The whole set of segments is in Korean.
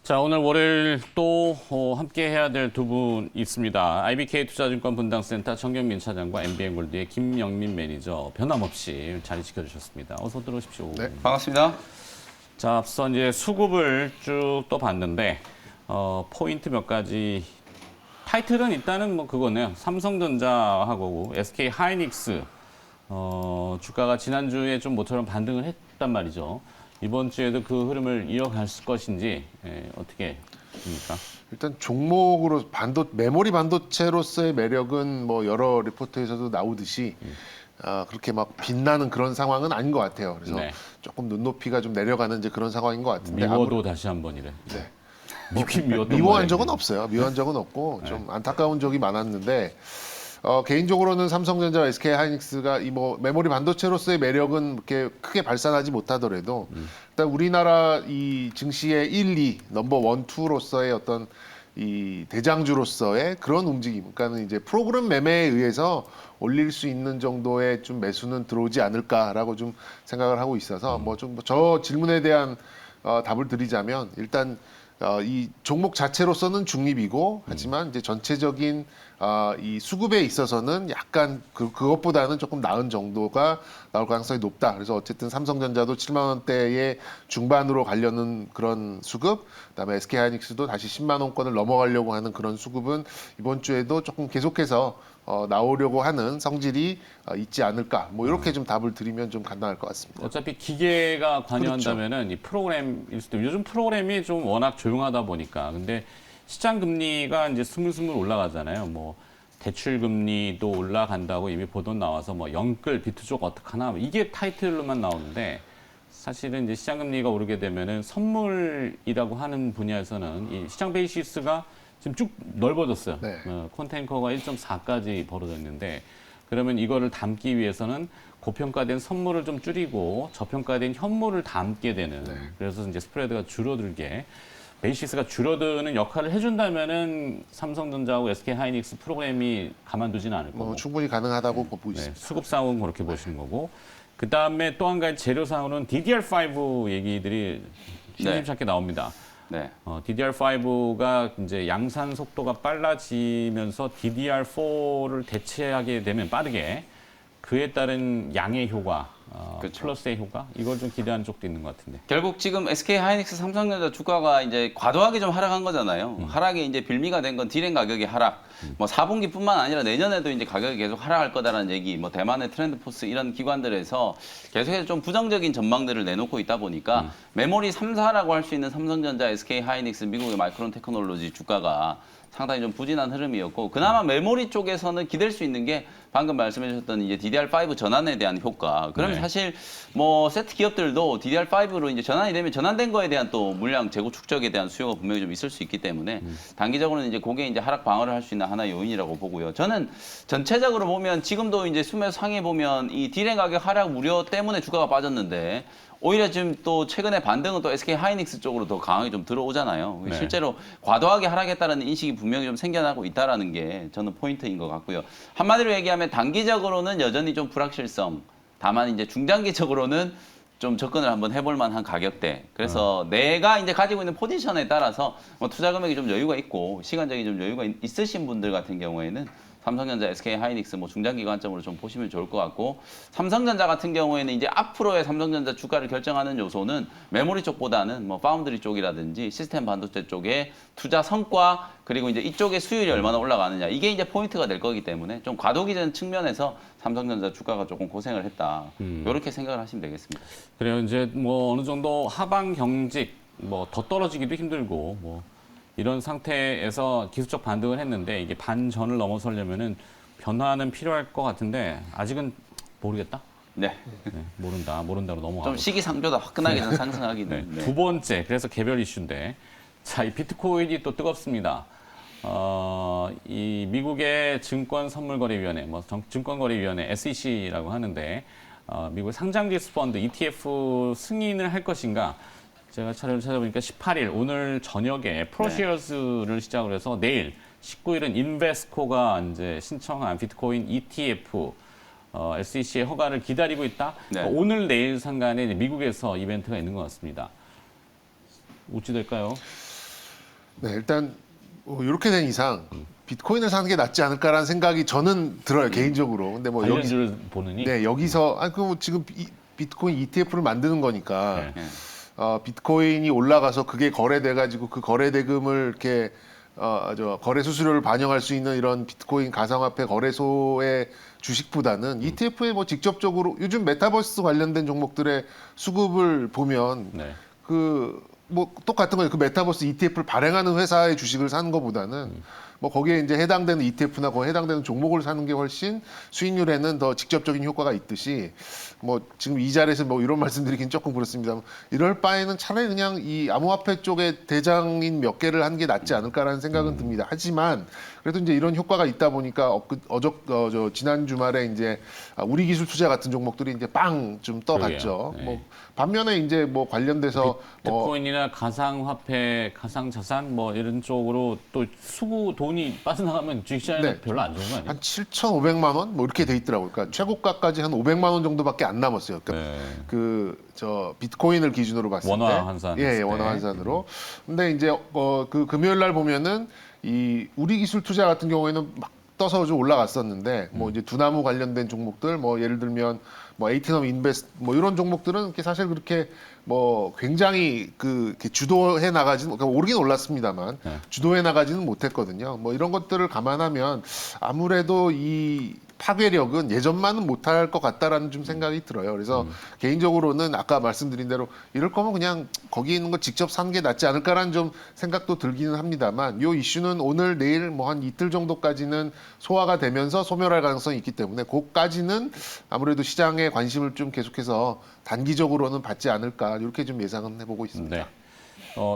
자, 오늘 월요일 또 함께 해야 될 두 분 있습니다. IBK 투자증권 분당센터 정경민 차장과 MBN골드의 김영민 매니저 변함없이 자리 지켜주셨습니다. 어서 들어오십시오. 네, 반갑습니다. 자, 앞서 이제 수급을 쭉 또 봤는데 포인트 몇 가지 타이틀은 일단은 뭐 그거네요. 삼성전자하고 SK 하이닉스 주가가 지난주에 좀 모처럼 반등을 했단 말이죠. 이번 주에도 그 흐름을 이어갈 것인지 어떻게 보십니까? 일단 종목으로 메모리 반도체로서의 매력은 뭐 여러 리포트에서도 나오듯이 그렇게 막 빛나는 그런 상황은 아닌 것 같아요. 그래서 네. 조금 눈높이가 좀 내려가는 이제 그런 상황인 것 같은데. 미워도 다시 한번이래. 네. 미웠던 미워한 적은 없어요. 미워한 적은 없고 좀 안타까운 적이 많았는데 개인적으로는 삼성전자와 SK 하이닉스가 이 뭐 메모리 반도체로서의 매력은 이렇게 크게 발산하지 못하더라도 일단 우리나라 이 증시의 1, 2 넘버 1, 2로서의 어떤 이 대장주로서의 그런 움직임, 그러니까는 이제 프로그램 매매에 의해서 올릴 수 있는 정도의 좀 매수는 들어오지 않을까라고 좀 생각을 하고 있어서 뭐 좀 저 질문에 대한 답을 드리자면 일단 이 종목 자체로서는 중립이고 하지만 이제 전체적인 이 수급에 있어서는 약간 그것보다는 조금 나은 정도가 나올 가능성이 높다. 그래서 어쨌든 삼성전자도 7만 원대의 중반으로 가려는 그런 수급, 그다음에 SK하이닉스도 다시 10만 원권을 넘어가려고 하는 그런 수급은 이번 주에도 조금 계속해서 나오려고 하는 성질이 있지 않을까. 뭐 이렇게 좀 답을 드리면 좀 간단할 것 같습니다. 어차피 기계가 관여한다면은 이 프로그램일 수도 요즘 프로그램이 좀 워낙 조용하다 보니까 근데 시장 금리가 이제 스물스물 올라가잖아요. 뭐 대출 금리도 올라간다고 이미 보도 나와서 뭐 영끌 비트족 어떡하나 이게 타이틀로만 나오는데 사실은 이제 시장 금리가 오르게 되면은 선물이라고 하는 분야에서는 이 시장 베이시스가 지금 쭉 넓어졌어요. 네. 콘테이너가 1.4까지 벌어졌는데 그러면 이거를 담기 위해서는 고평가된 선물을 좀 줄이고 저평가된 현물을 담게 되는 그래서 이제 스프레드가 줄어들게 베이시스가 줄어드는 역할을 해준다면은 삼성전자하고 SK 하이닉스 프로그램이 가만두지는 않을 거고 충분히 가능하다고 보고 네, 있습니다. 수급상은 그렇게 보시는 거고 그 다음에 또 한 가지 재료상으로는 DDR5 얘기들이 심심찮게 나옵니다. 네. DDR5가 이제 양산 속도가 빨라지면서 DDR4를 대체하게 되면 빠르게 그에 따른 양의 효과, 그렇죠. 플러스의 효과 이걸 좀 기대하는 쪽도 있는 것 같은데. 결국 지금 SK 하이닉스, 삼성전자 주가가 이제 과도하게 좀 하락한 거잖아요. 하락이 이제 빌미가 된 건 디램 가격의 하락. 뭐 4분기뿐만 아니라 내년에도 이제 가격이 계속 하락할 거다라는 얘기. 뭐 대만의 트렌드포스 이런 기관들에서 계속해서 좀 부정적인 전망들을 내놓고 있다 보니까 메모리 3사라고 할 수 있는 삼성전자, SK 하이닉스, 미국의 마이크론 테크놀로지 주가가 상당히 좀 부진한 흐름이었고 그나마 메모리 쪽에서는 기댈 수 있는 게 방금 말씀해 주셨던 이제 DDR5 전환에 대한 효과. 그러면 네. 사실 뭐 세트 기업들도 DDR5로 이제 전환이 되면 전환된 거에 대한 또 물량 재고 축적에 대한 수요가 분명히 좀 있을 수 있기 때문에 단기적으로는 이제 그게 이제 하락 방어를 할 수 있는 하나의 요인이라고 보고요. 저는 전체적으로 보면 지금도 이제 수매 상에 보면 이 디램 가격 하락 우려 때문에 주가가 빠졌는데 오히려 지금 또 최근에 반등은 또 SK 하이닉스 쪽으로 더 강하게 좀 들어오잖아요. 네. 실제로 과도하게 하락했다는 인식이 분명히 좀 생겨나고 있다라는 게 저는 포인트인 것 같고요. 한마디로 얘기하면 단기적으로는 여전히 좀 불확실성, 다만 이제 중장기적으로는 좀 접근을 한번 해볼 만한 가격대. 그래서 내가 이제 가지고 있는 포지션에 따라서 뭐 투자 금액이 좀 여유가 있고 시간적인 좀 여유가 있으신 분들 같은 경우에는 삼성전자, SK 하이닉스 뭐 중장기 관점으로 좀 보시면 좋을 것 같고 삼성전자 같은 경우에는 이제 앞으로의 삼성전자 주가를 결정하는 요소는 메모리 쪽보다는 뭐 파운드리 쪽이라든지 시스템 반도체 쪽의 투자 성과 그리고 이제 이쪽의 수율이 얼마나 올라가느냐 이게 이제 포인트가 될 거기 때문에 좀 과도기전 측면에서 삼성전자 주가가 조금 고생을 했다 이렇게 생각을 하시면 되겠습니다. 그래요. 이제 뭐 어느 정도 하방 경직 뭐 더 떨어지기도 힘들고 뭐 이런 상태에서 기술적 반등을 했는데 이게 반전을 넘어서려면은 변화는 필요할 것 같은데 아직은 모르겠다. 네. 네, 모른다로 넘어가고. 좀 시기상조다 화끈하게 좀 상승하기는. 네. 네. 두 번째, 그래서 개별 이슈인데, 자, 이 비트코인이 또 뜨겁습니다. 이 미국의 증권선물거래위원회, 뭐 증권거래위원회 SEC라고 하는데, 미국 상장지수 펀드 ETF 승인을 할 것인가? 제가 자료를 찾아보니까 18일 오늘 저녁에 프로시어스를 시작으로 해서 내일 19일은 인베스코가 이제 신청한 비트코인 ETF SEC의 허가를 기다리고 있다. 네. 오늘 내일 상간에 미국에서 이벤트가 있는 것 같습니다. 어찌 될까요? 네, 일단 이렇게 된 이상 비트코인을 사는 게 낫지 않을까라는 생각이 저는 들어요 개인적으로. 근데 뭐 여기 관련주를 보느니 네 여기서 지금 비트코인 ETF를 만드는 거니까 네. 비트코인이 올라가서 그게 거래돼 가지고 그 거래 대금을 이렇게 거래 수수료를 반영할 수 있는 이런 비트코인 가상화폐 거래소의 주식보다는 ETF에 뭐 직접적으로 요즘 메타버스 관련된 종목들의 수급을 보면 네. 뭐 똑같은 거예요. 그 메타버스 ETF를 발행하는 회사의 주식을 사는 것보다는 뭐 거기에 이제 해당되는 ETF나 거기에 해당되는 종목을 사는 게 훨씬 수익률에는 더 직접적인 효과가 있듯이 뭐 지금 이 자리에서 뭐 이런 말씀드리긴 조금 그렇습니다만 이럴 바에는 차라리 그냥 이 암호화폐 쪽에 대장인 몇 개를 한 게 낫지 않을까라는 생각은 듭니다. 하지만 그래도 이제 이런 효과가 있다 보니까 지난 주말에 이제 우리 기술 투자 같은 종목들이 이제 빵 좀 떠갔죠. 그러게요. 네. 뭐 반면에 이제 뭐 관련돼서 비트코인이나 가상화폐, 가상자산 뭐 이런 쪽으로 또 수구 돈이 빠져나가면 주식시장에는 네. 별로 안 좋은 거 아니에요? 한 7,500만 원 뭐 이렇게 돼 있더라고요. 그러니까 최고가까지 한 500만 원 정도밖에 안 남았어요. 그러니까 네. 비트코인을 기준으로 봤을 때 원화 환산 예, 했을 때. 원화 환산으로. 근데 이제 그 금요일 날 보면은 이 우리 기술 투자 같은 경우에는 막 떠서 좀 올라갔었는데 뭐 이제 두나무 관련된 종목들 뭐 예를 들면 뭐 에이티넘 인베스트 뭐 이런 종목들은 이렇게 사실 그렇게 뭐 굉장히 이렇게 주도해 나가지는 그러니까 오르긴 올랐습니다만 네. 주도해 나가지는 못했거든요. 뭐 이런 것들을 감안하면 아무래도 이 파괴력은 예전만은 못할 것 같다라는 좀 생각이 들어요. 그래서 개인적으로는 아까 말씀드린 대로 이럴 거면 그냥 거기 있는 거 직접 사는 게 낫지 않을까라는 좀 생각도 들기는 합니다만 이 이슈는 오늘 내일 뭐 한 이틀 정도까지는 소화가 되면서 소멸할 가능성이 있기 때문에 그까지는 아무래도 시장의 관심을 좀 계속해서 단기적으로는 받지 않을까 이렇게 좀 예상은 해보고 있습니다. 네.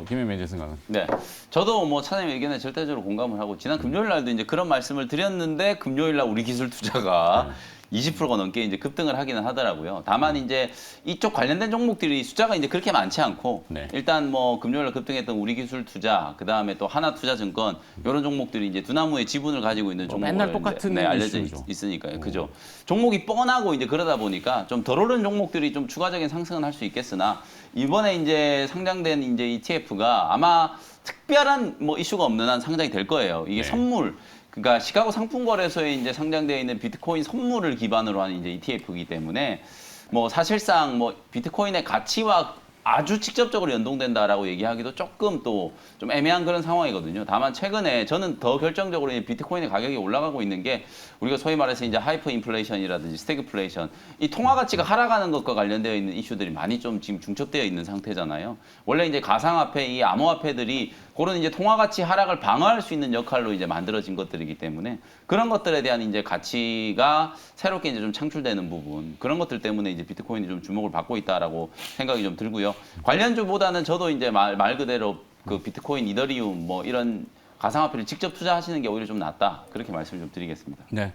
김현 매니저 생각은? 네, 저도 뭐 차장님 의견에 절대적으로 공감을 하고 지난 금요일 날도 이제 그런 말씀을 드렸는데 금요일 날 우리 기술 투자가 20%가 넘게 이제 급등을 하기는 하더라고요. 다만 이제 이쪽 관련된 종목들이 숫자가 이제 그렇게 많지 않고 네. 일단 뭐 금요일 날 급등했던 우리 기술 투자, 그 다음에 또 하나투자증권 이런 종목들이 이제 두나무의 지분을 가지고 있는 종목을 맨날 똑같은 알려져 이슈죠. 있으니까요. 그죠? 종목이 뻔하고 이제 그러다 보니까 좀 덜 오른 종목들이 좀 추가적인 상승은 할 수 있겠으나 이번에 이제 상장된 이제 ETF가 아마 특별한 뭐 이슈가 없는 한 상장이 될 거예요. 이게 네. 선물. 그러니까 시카고 상품거래소에 이제 상장되어 있는 비트코인 선물을 기반으로 한 이제 ETF이기 때문에 뭐 사실상 뭐 비트코인의 가치와 아주 직접적으로 연동된다라고 얘기하기도 조금 또 좀 애매한 그런 상황이거든요. 다만 최근에 저는 더 결정적으로 이 비트코인의 가격이 올라가고 있는 게 우리가 소위 말해서 이제 하이퍼 인플레이션이라든지 스태그플레이션 이 통화 가치가 하락하는 것과 관련되어 있는 이슈들이 많이 좀 지금 중첩되어 있는 상태잖아요. 원래 이제 가상화폐 이 암호화폐들이 그런 이제 통화 가치 하락을 방어할 수 있는 역할로 이제 만들어진 것들이기 때문에 그런 것들에 대한 이제 가치가 새롭게 이제 좀 창출되는 부분 그런 것들 때문에 이제 비트코인이 좀 주목을 받고 있다라고 생각이 좀 들고요. 관련주보다는 저도 이제 말 그대로 그 비트코인, 이더리움 뭐 이런 가상화폐를 직접 투자하시는 게 오히려 좀 낫다 그렇게 말씀을 좀 드리겠습니다. 네.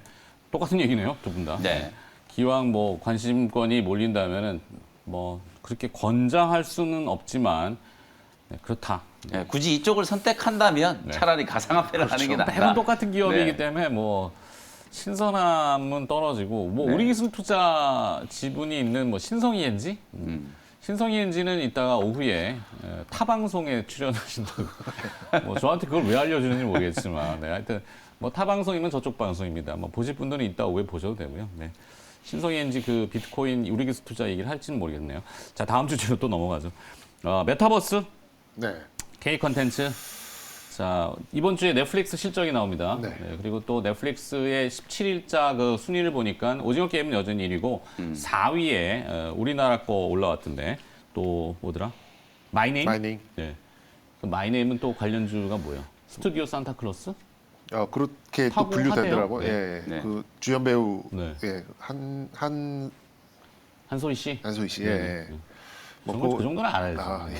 똑같은 얘기네요, 두 분 다. 네. 기왕 뭐 관심권이 몰린다면은 뭐 그렇게 권장할 수는 없지만 네, 그렇다. 네, 굳이 이쪽을 선택한다면 네. 차라리 가상화폐를 하는 게 낫다. 매번 똑같은 기업이기 네. 때문에 뭐 신선함은 떨어지고 뭐 네. 우리기술투자 지분이 있는 뭐 신성이엔지 신성이엔지는 이따가 오후에 타방송에 출연하신다고 뭐 저한테 그걸 왜 알려주는지 모르겠지만 네, 하여튼 뭐 타방송이면 저쪽 방송입니다. 뭐 보실 분들은 이따 오후에 보셔도 되고요. 네. 신성이엔지 그 비트코인 우리기술투자 얘기를 할지는 모르겠네요. 자 다음 주제로 또 넘어가죠. 메타버스 네. K 컨텐츠. 자, 이번 주에 넷플릭스 실적이 나옵니다. 네. 네, 그리고 또 넷플릭스의 17일자 그 순위를 보니까 오징어 게임은 여전히 1위고 4위에 우리나라 거 올라왔던데 또 뭐더라? 마이네임? 마이닝. 네. 그 마이네임은 또 관련주가 뭐예요? 스튜디오 산타클로스? 그렇게 또 하고 분류되더라고요. 하대요. 예. 네. 그 주연 배우 네. 예. 한소희 씨? 한소희 씨. 네, 예. 네. 뭐 그 정도는 알아야죠. 아, 예.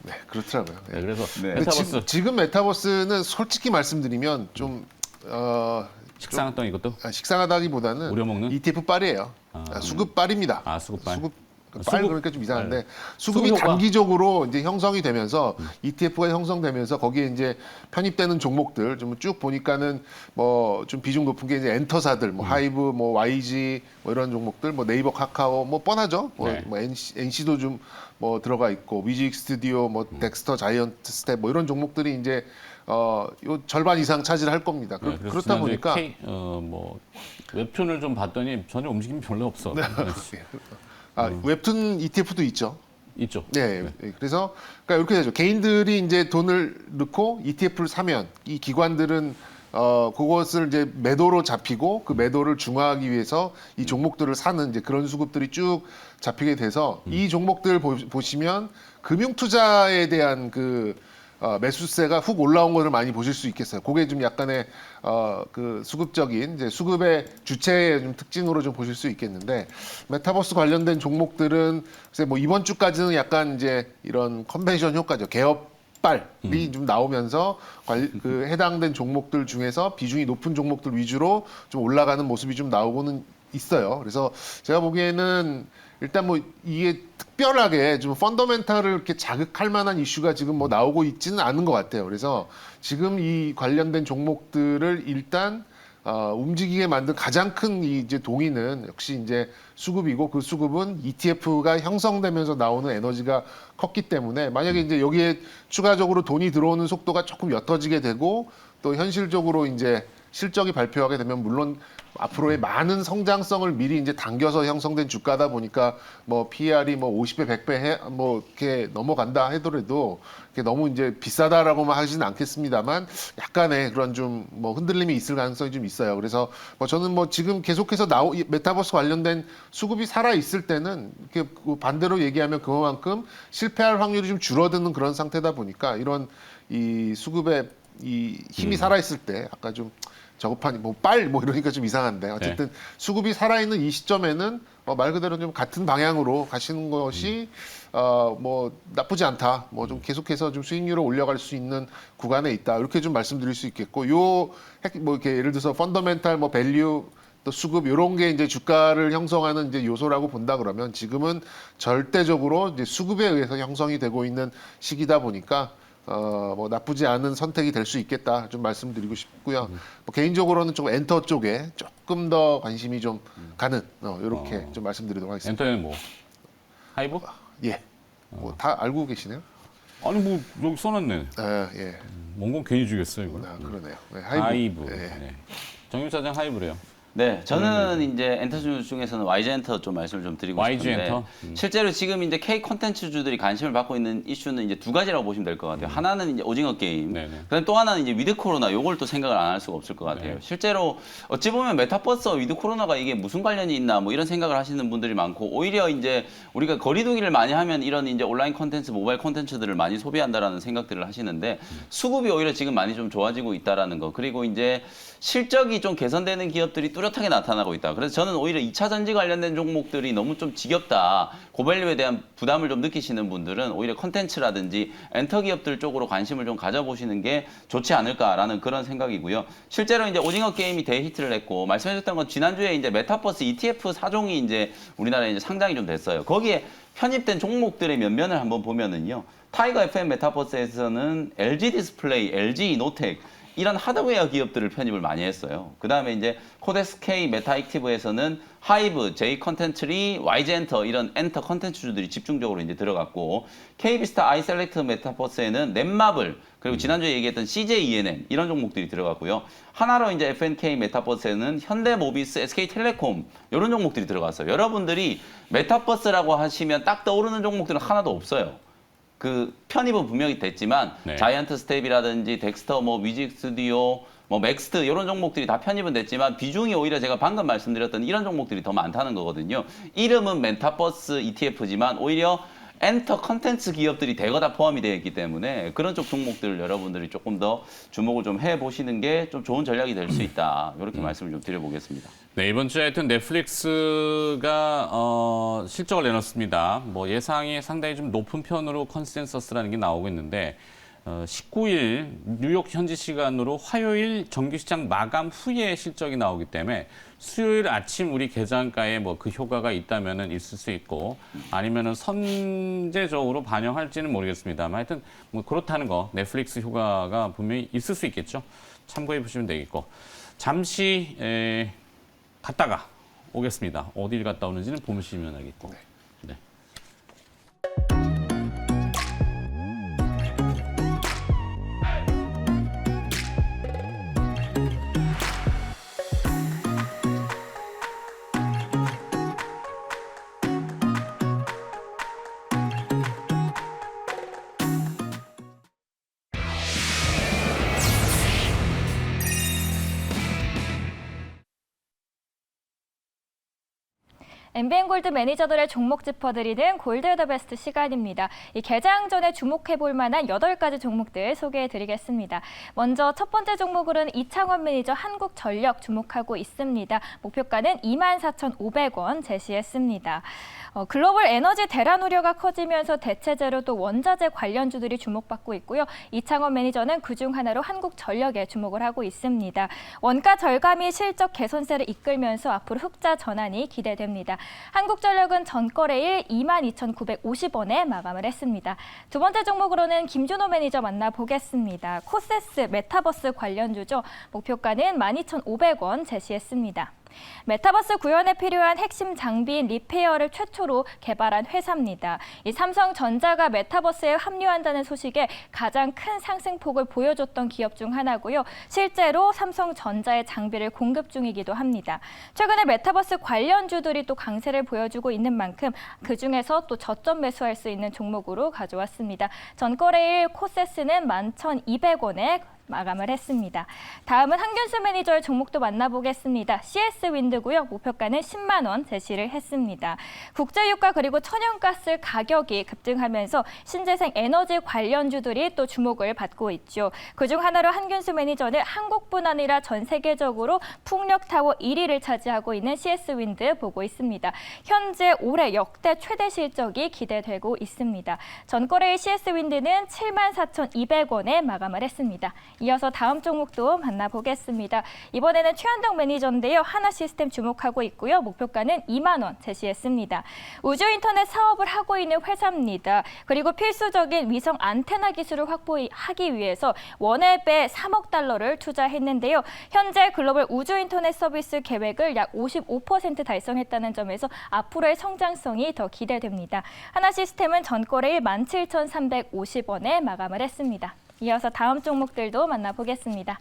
네, 그렇더라고요. 예. 네, 그래서 네. 근데 메타버스 지금 메타버스는 솔직히 말씀드리면 좀 식상했던 이것도 식상하다기보다는 우려먹는? ETF 빨이에요. 수급 빨입니다. 수급발. 빨 그러니까 좀 이상한데 수급이 수급 효과. 단기적으로 이제 형성이 되면서 ETF가 형성되면서 거기에 이제 편입되는 종목들 좀 쭉 보니까는 뭐 좀 비중 높은 게 이제 엔터사들 뭐 하이브 뭐 YG 뭐 이런 종목들 뭐 네이버 카카오 뭐 뻔하죠. 네. 뭐 NC도 좀 뭐 들어가 있고 뮤직 스튜디오 뭐 덱스터 자이언트 스텝 뭐 이런 종목들이 이제 요 절반 이상 차지를 할 겁니다. 네, 그래서 그렇다 지난주에 보니까 뭐 웹툰을 좀 봤더니 전혀 움직임이 별로 없어. 웹툰 ETF도 있죠. 있죠. 네, 그래서 그러니까 이렇게 되죠. 개인들이 이제 돈을 넣고 ETF를 사면 이 기관들은 그것을 이제 매도로 잡히고 그 매도를 중화하기 위해서 이 종목들을 사는 이제 그런 수급들이 쭉 잡히게 돼서 이 종목들 보시면 금융 투자에 대한 그 매수세가 훅 올라온 것을 많이 보실 수 있겠어요. 그게 좀 약간의 그 수급적인 이제 수급의 주체의 좀 특징으로 좀 보실 수 있겠는데 메타버스 관련된 종목들은 글쎄 뭐 이번 주까지는 약간 이제 이런 컨벤션 효과죠. 개업발이 좀 나오면서 그 해당된 종목들 중에서 비중이 높은 종목들 위주로 좀 올라가는 모습이 좀 나오고는 있어요. 그래서 제가 보기에는 일단 뭐 이게 특별하게 좀 펀더멘탈을 이렇게 자극할 만한 이슈가 지금 뭐 나오고 있지는 않은 것 같아요. 그래서 지금 이 관련된 종목들을 일단 움직이게 만든 가장 큰 이제 동의는 역시 이제 수급이고 그 수급은 ETF가 형성되면서 나오는 에너지가 컸기 때문에 만약에 이제 여기에 추가적으로 돈이 들어오는 속도가 조금 옅어지게 되고 또 현실적으로 이제 실적이 발표하게 되면 물론 앞으로의 많은 성장성을 미리 이제 당겨서 형성된 주가다 보니까 뭐 PER이 뭐 50배, 100배 뭐 이렇게 넘어간다 하더라도 이렇게 너무 이제 비싸다라고만 하지는 않겠습니다만 약간의 그런 좀 뭐 흔들림이 있을 가능성이 좀 있어요. 그래서 뭐 저는 뭐 지금 계속해서 이 메타버스 관련된 수급이 살아 있을 때는 이렇게 반대로 얘기하면 그만큼 실패할 확률이 좀 줄어드는 그런 상태다 보니까 이런 이 수급의 이 힘이 살아 있을 때 아까 좀 저급하니 뭐 이러니까 좀 이상한데 어쨌든 수급이 살아있는 이 시점에는 말 그대로 좀 같은 방향으로 가시는 것이 뭐 나쁘지 않다. 뭐 좀 계속해서 좀 수익률을 올려갈 수 있는 구간에 있다. 이렇게 좀 말씀드릴 수 있겠고 뭐 이렇게 예를 들어서 펀더멘탈 뭐 밸류 또 수급 이런 게 이제 주가를 형성하는 이제 요소라고 본다 그러면 지금은 절대적으로 이제 수급에 의해서 형성이 되고 있는 시기다 보니까 뭐 나쁘지 않은 선택이 될 수 있겠다 좀 말씀드리고 싶고요. 뭐 개인적으로는 좀 엔터 쪽에 조금 더 관심이 좀 가는 이렇게 좀 말씀드리도록 하겠습니다. 엔터는 뭐 하이브? 예, 뭐 다 알고 계시네요. 아니 뭐 여기 써놨네. 예, 뭔건 괜히 주겠어요 이거. 그러네요. 네, 하이브. 예. 네. 정유차장 하이브래요. 네, 저는 이제 엔터 중에서는 YG 엔터 좀 말씀을 좀 드리고 YG 싶은데 엔터? 실제로 지금 이제 K 콘텐츠주들이 관심을 받고 있는 이슈는 이제 두 가지라고 보시면 될 것 같아요. 하나는 이제 오징어 게임, 네네. 그다음 또 하나는 이제 위드 코로나. 요걸 또 생각을 안 할 수가 없을 것 같아요. 네. 실제로 어찌 보면 메타버스와 위드 코로나가 이게 무슨 관련이 있나 뭐 이런 생각을 하시는 분들이 많고 오히려 이제 우리가 거리두기를 많이 하면 이런 이제 온라인 콘텐츠, 모바일 콘텐츠들을 많이 소비한다라는 생각들을 하시는데 수급이 오히려 지금 많이 좀 좋아지고 있다라는 거. 그리고 이제 실적이 좀 개선되는 기업들이 뚜렷하게 나타나고 있다. 그래서 저는 오히려 2차 전지 관련된 종목들이 너무 좀 지겹다. 고밸류에 대한 부담을 좀 느끼시는 분들은 오히려 컨텐츠라든지 엔터 기업들 쪽으로 관심을 좀 가져보시는 게 좋지 않을까라는 그런 생각이고요. 실제로 이제 오징어 게임이 대히트를 했고 말씀해주셨던 건 지난주에 이제 메타버스 ETF 4종이 이제 우리나라에 이제 상장이 좀 됐어요. 거기에 편입된 종목들의 면면을 한번 보면은요. 타이거 FM 메타버스에서는 LG 디스플레이, LG 이노텍 이런 하드웨어 기업들을 편입을 많이 했어요. 그 다음에 이제 코데스K 메타액티브에서는 하이브, J 컨텐츠리, YG 엔터 이런 엔터 컨텐츠주들이 집중적으로 이제 들어갔고 KB스타 아이셀렉트 메타버스에는 넷마블 그리고 지난주에 얘기했던 CJ ENM 이런 종목들이 들어갔고요. 하나로 이제 FNK 메타버스에는 현대모비스, SK텔레콤 이런 종목들이 들어갔어요. 여러분들이 메타버스라고 하시면 딱 떠오르는 종목들은 하나도 없어요. 그 편입은 분명히 됐지만 네. 자이언트 스텝이라든지 덱스터, 뭐 뮤직 스튜디오, 뭐 맥스트 이런 종목들이 다 편입은 됐지만 비중이 오히려 제가 방금 말씀드렸던 이런 종목들이 더 많다는 거거든요. 이름은 메타버스 ETF지만 오히려 엔터 컨텐츠 기업들이 대거 다 포함이 되어 있기 때문에 그런 쪽 종목들을 여러분들이 조금 더 주목을 좀 해보시는 게 좀 좋은 전략이 될 수 있다. 이렇게 말씀을 좀 드려보겠습니다. 네, 이번 주에 하여튼 넷플릭스가 실적을 내놨습니다. 뭐 예상이 상당히 좀 높은 편으로 컨센서스라는 게 나오고 있는데 19일 뉴욕 현지 시간으로 화요일 정규시장 마감 후에 실적이 나오기 때문에 수요일 아침 우리 계장가에 뭐 그 효과가 있다면은 있을 수 있고 아니면은 선제적으로 반영할지는 모르겠습니다만 하여튼 뭐 그렇다는 거 넷플릭스 효과가 분명히 있을 수 있겠죠. 참고해 보시면 되겠고 잠시 갔다가 오겠습니다. 어딜 갔다 오는지는 보시면 알겠고. 네. MBN 골드 매니저들의 종목 짚어드리는 골드 더 베스트 시간입니다. 이 개장 전에 주목해볼 만한 8가지 종목들 소개해드리겠습니다. 먼저 첫 번째 종목으로는 이창원 매니저 한국전력 주목하고 있습니다. 목표가는 24,500원 제시했습니다. 글로벌 에너지 대란 우려가 커지면서 대체재료 또 원자재 관련주들이 주목받고 있고요. 이창원 매니저는 그중 하나로 한국전력에 주목을 하고 있습니다. 원가 절감이 실적 개선세를 이끌면서 앞으로 흑자 전환이 기대됩니다. 한국전력은 전거래일 22,950원에 마감을 했습니다. 두 번째 종목으로는 김준호 매니저 만나보겠습니다. 코세스 메타버스 관련주죠. 목표가는 12,500원 제시했습니다. 메타버스 구현에 필요한 핵심 장비인 리페어를 최초로 개발한 회사입니다. 이 삼성전자가 메타버스에 합류한다는 소식에 가장 큰 상승폭을 보여줬던 기업 중 하나고요. 실제로 삼성전자의 장비를 공급 중이기도 합니다. 최근에 메타버스 관련주들이 또 강세를 보여주고 있는 만큼 그중에서 또 저점 매수할 수 있는 종목으로 가져왔습니다. 전거래일 코세스는 11,200원에 마감을 했습니다. 다음은 한균수 매니저의 종목도 만나보겠습니다. CS-윈드고요. 목표가는 10만 원 제시를 했습니다. 국제유가 그리고 천연가스 가격이 급등하면서 신재생 에너지 관련주들이 또 주목을 받고 있죠. 그중 하나로 한균수 매니저는 한국뿐 아니라 전 세계적으로 풍력타워 1위를 차지하고 있는 CS-윈드 보고 있습니다. 현재 올해 역대 최대 실적이 기대되고 있습니다. 전거래일 CS-윈드는 74,200원에 마감을 했습니다. 이어서 다음 종목도 만나보겠습니다. 이번에는 최현정 매니저인데요. 하나시스템 주목하고 있고요. 목표가는 2만 원 제시했습니다. 우주인터넷 사업을 하고 있는 회사입니다. 그리고 필수적인 위성 안테나 기술을 확보하기 위해서 원앱에 3억 달러를 투자했는데요. 현재 글로벌 우주인터넷 서비스 계획을 약 55% 달성했다는 점에서 앞으로의 성장성이 더 기대됩니다. 하나시스템은 전거래일 17,350원에 마감을 했습니다. 이어서 다음 종목들도 만나보겠습니다.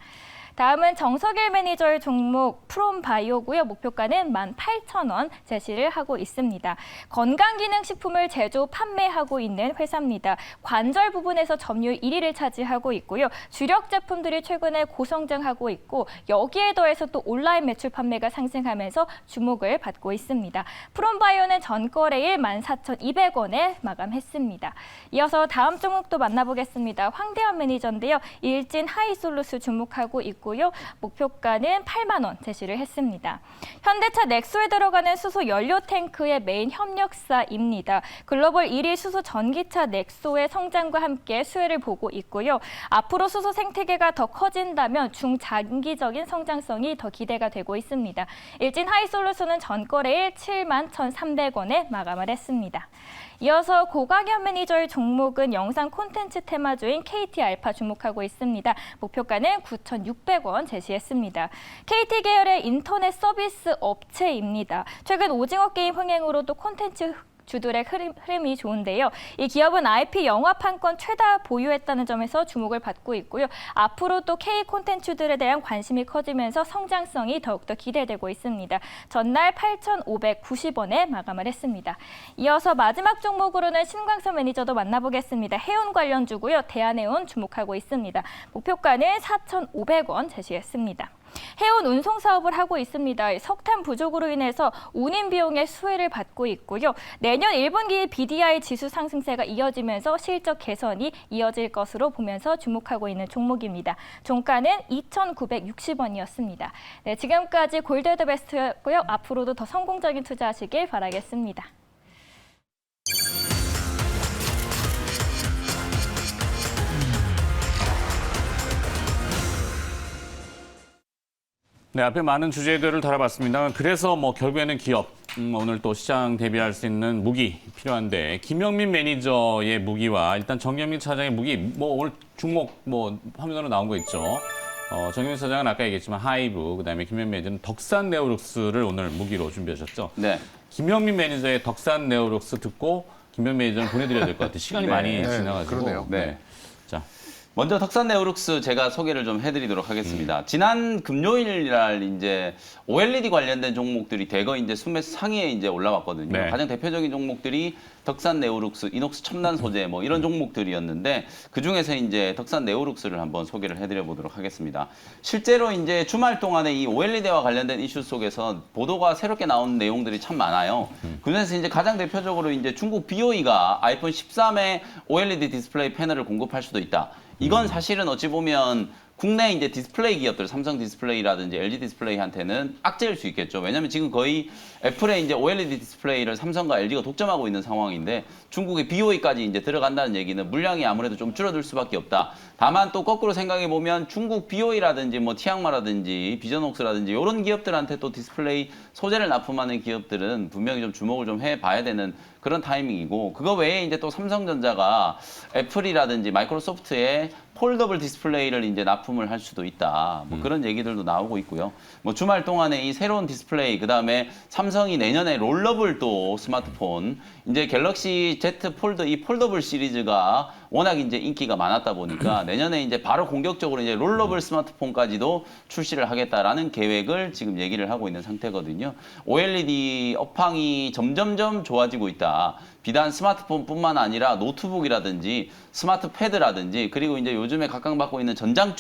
다음은 정석일 매니저의 종목 프롬바이오고요. 목표가는 18,000원 제시를 하고 있습니다. 건강기능식품을 제조, 판매하고 있는 회사입니다. 관절 부분에서 점유율 1위를 차지하고 있고요. 주력 제품들이 최근에 고성장하고 있고 여기에 더해서 또 온라인 매출 판매가 상승하면서 주목을 받고 있습니다. 프롬바이오는 전거래일 14,200원에 마감했습니다. 이어서 다음 종목도 만나보겠습니다. 황대현 매니저인데요. 일진 하이솔루스 주목하고 있고 목표가는 8만 원 제시를 했습니다. 현대차 넥소에 들어가는 수소 연료 탱크의 메인 협력사입니다. 글로벌 1위 수소 전기차 넥소의 성장과 함께 수혜를 보고 있고요. 앞으로 수소 생태계가 더 커진다면 중장기적인 성장성이 더 기대가 되고 있습니다. 일진 하이솔루스는 전거래일 71,300원에 마감을 했습니다. 이어서 고강현 매니저의 종목은 영상 콘텐츠 테마주인 KT알파 주목하고 있습니다. 목표가는 9,600원 제시했습니다. KT 계열의 인터넷 서비스 업체입니다. 최근 오징어 게임 흥행으로 또 콘텐츠 주들의 흐름이 좋은데요. 이 기업은 IP 영화판권 최다 보유했다는 점에서 주목을 받고 있고요. 앞으로 또 K 콘텐츠들에 대한 관심이 커지면서 성장성이 더욱더 기대되고 있습니다. 전날 8,590원에 마감을 했습니다. 이어서 마지막 종목으로는 신광선 매니저도 만나보겠습니다. 해운 관련주고요. 대한해운 주목하고 있습니다. 목표가는 4,500원 제시했습니다. 해운 운송 사업을 하고 있습니다. 석탄 부족으로 인해서 운임 비용의 수혜를 받고 있고요. 내년 1분기 BDI 지수 상승세가 이어지면서 실적 개선이 이어질 것으로 보면서 주목하고 있는 종목입니다. 종가는 2,960원이었습니다. 네, 지금까지 골드 더 베스트였고요. 앞으로도 더 성공적인 투자하시길 바라겠습니다. 네, 앞에 많은 주제들을 다뤄봤습니다. 그래서 뭐 결국에는 기업, 오늘 또 시장 대비할 수 있는 무기 필요한데 김영민 매니저의 무기와 일단 정경민 차장의 무기, 뭐 오늘 종목 뭐 화면으로 나온 거 있죠. 정경민 차장은 아까 얘기했지만 하이브, 그다음에 김영민 매니저는 덕산 네오룩스를 오늘 무기로 준비하셨죠. 네. 김영민 매니저의 덕산 네오룩스 듣고 김영민 매니저는 보내드려야 될 것 같아요. 시간이 네. 많이 네, 지나가지고. 그러네요. 네. 자. 먼저 덕산 네오룩스 제가 소개를 좀 해드리도록 하겠습니다. 지난 금요일 날 이제 OLED 관련된 종목들이 대거 이제 순매수 상위에 이제 올라왔거든요. 네. 가장 대표적인 종목들이 덕산 네오룩스, 이녹스 첨단 소재 뭐 이런 종목들이었는데 그 중에서 이제 덕산 네오룩스를 한번 소개를 해드려 보도록 하겠습니다. 실제로 이제 주말 동안에 이 OLED와 관련된 이슈 속에서 보도가 새롭게 나온 내용들이 참 많아요. 그중에서 이제 가장 대표적으로 이제 중국 BOE가 아이폰 13에 OLED 디스플레이 패널을 공급할 수도 있다. 이건 사실은 어찌 보면 국내 이제 디스플레이 기업들, 삼성 디스플레이라든지 LG 디스플레이한테는 악재일 수 있겠죠. 왜냐하면 지금 거의 애플의 이제 OLED 디스플레이를 삼성과 LG가 독점하고 있는 상황인데 중국의 BOE까지 이제 들어간다는 얘기는 물량이 아무래도 좀 줄어들 수밖에 없다. 다만 또 거꾸로 생각해 보면 중국 BOE라든지 뭐 티앙마라든지 비전옥스라든지 이런 기업들한테 또 디스플레이 소재를 납품하는 기업들은 분명히 좀 주목을 좀 해봐야 되는 그런 타이밍이고, 그거 외에 이제 또 삼성전자가 애플이라든지 마이크로소프트에 폴더블 디스플레이를 이제 납품을 할 수도 있다. 뭐 그런 얘기들도 나오고 있고요. 뭐 주말 동안에 이 새로운 디스플레이, 그 다음에 삼성이 내년에 롤러블 또 스마트폰, 이제 갤럭시 Z 폴더 이 폴더블 시리즈가 워낙 이제 인기가 많았다 보니까 내년에 이제 바로 공격적으로 이제 롤러블 스마트폰까지도 출시를 하겠다라는 계획을 지금 얘기를 하고 있는 상태거든요. OLED 업황이 점점점 좋아지고 있다. 비단 스마트폰뿐만 아니라 노트북이라든지 스마트 패드라든지 그리고 이제 요즘에 각광받고 있는 전장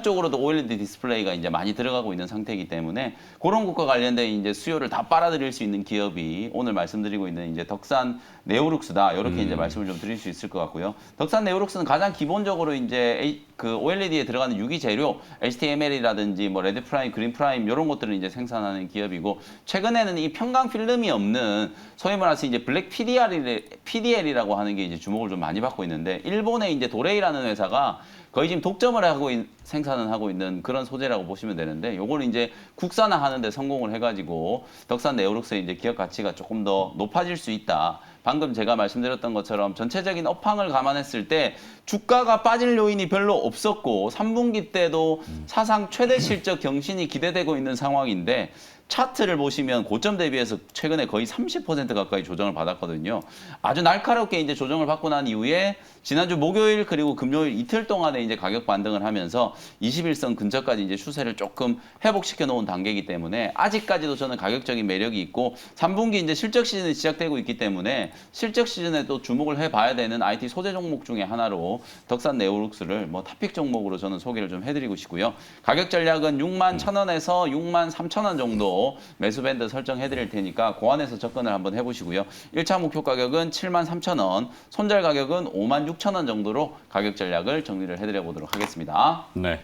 쪽으로도 OLED 디스플레이가 이제 많이 들어가고 있는 상태이기 때문에 그런 것과 관련된 이제 수요를 다 빨아들일 수 있는 기업이 오늘 말씀드리고 있는 이제 덕산 네오룩스다. 이렇게 이제 말씀을 좀 드릴 수 있을 것 같고요. 덕산 네오룩스는 가장 기본적으로 이제 그 OLED에 들어가는 유기 재료, HTML이라든지 뭐 레드 프라임, 그린 프라임 이런 것들을 이제 생산하는 기업이고, 최근에는 이 편광 필름이 없는 소위 말해서 이제 블랙 PDL이라고 하는 게 이제 주목을 좀 많이 받고 있는데, 일본의 이제 도레이라는 회사가 거의 지금 독점을 하고 생산을 하고 있는 그런 소재라고 보시면 되는데, 요걸 이제 국산화하는데 성공을 해가지고 덕산 네오룩스의 이제 기업 가치가 조금 더 높아질 수 있다. 방금 제가 말씀드렸던 것처럼 전체적인 업황을 감안했을 때 주가가 빠질 요인이 별로 없었고 3분기 때도 사상 최대 실적 경신이 기대되고 있는 상황인데, 차트를 보시면 고점 대비해서 최근에 거의 30% 가까이 조정을 받았거든요. 아주 날카롭게 이제 조정을 받고 난 이후에 지난주 목요일 그리고 금요일 이틀 동안에 이제 가격 반등을 하면서 21선 근처까지 이제 추세를 조금 회복시켜 놓은 단계이기 때문에 아직까지도 저는 가격적인 매력이 있고, 3분기 이제 실적 시즌이 시작되고 있기 때문에 실적 시즌에 또 주목을 해봐야 되는 IT 소재 종목 중에 하나로 덕산 네오룩스를 뭐 탑픽 종목으로 저는 소개를 좀 해드리고 싶고요. 가격 전략은 61,000원에서 63,000원 정도 매수 밴드 설정해 드릴 테니까 그 안에서 접근을 한번 해보시고요. 1차 목표 가격은 73,000원, 손절 가격은 56,000원 정도로 가격 전략을 정리를 해드려 보도록 하겠습니다. 네.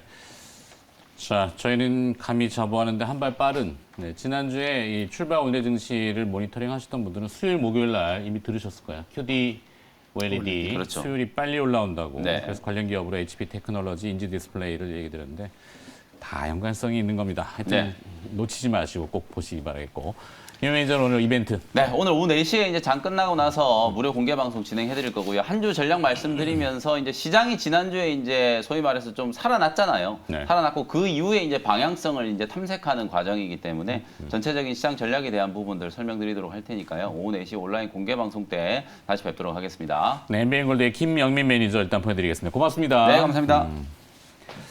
자, 저희는 감히 자부하는데 한 발 빠른, 네, 지난주에 이 출발 원대 증시를 모니터링 하셨던 분들은 수요일, 목요일 날 이미 들으셨을 거예요. QD OLED 그렇죠. 수율이 빨리 올라온다고. 네. 그래서 관련 기업으로 HP 테크놀로지, 인지 디스플레이를 얘기 드렸는데 다 연관성이 있는 겁니다. 하여튼 네. 놓치지 마시고 꼭 보시기 바라겠고. 김 매니저는 오늘 이벤트. 네, 오늘 오후 4시에 이제 장 끝나고 나서 무료 공개 방송 진행해 드릴 거고요. 한 주 전략 말씀드리면서 이제 시장이 지난주에 이제 소위 말해서 좀 살아났잖아요. 네. 살아났고 그 이후에 이제 방향성을 이제 탐색하는 과정이기 때문에 전체적인 시장 전략에 대한 부분들 설명드리도록 할 테니까요. 오후 4시 온라인 공개 방송 때 다시 뵙도록 하겠습니다. 네, NBA골드의 김영민 매니저 일단 보내드리겠습니다. 고맙습니다. 네, 감사합니다.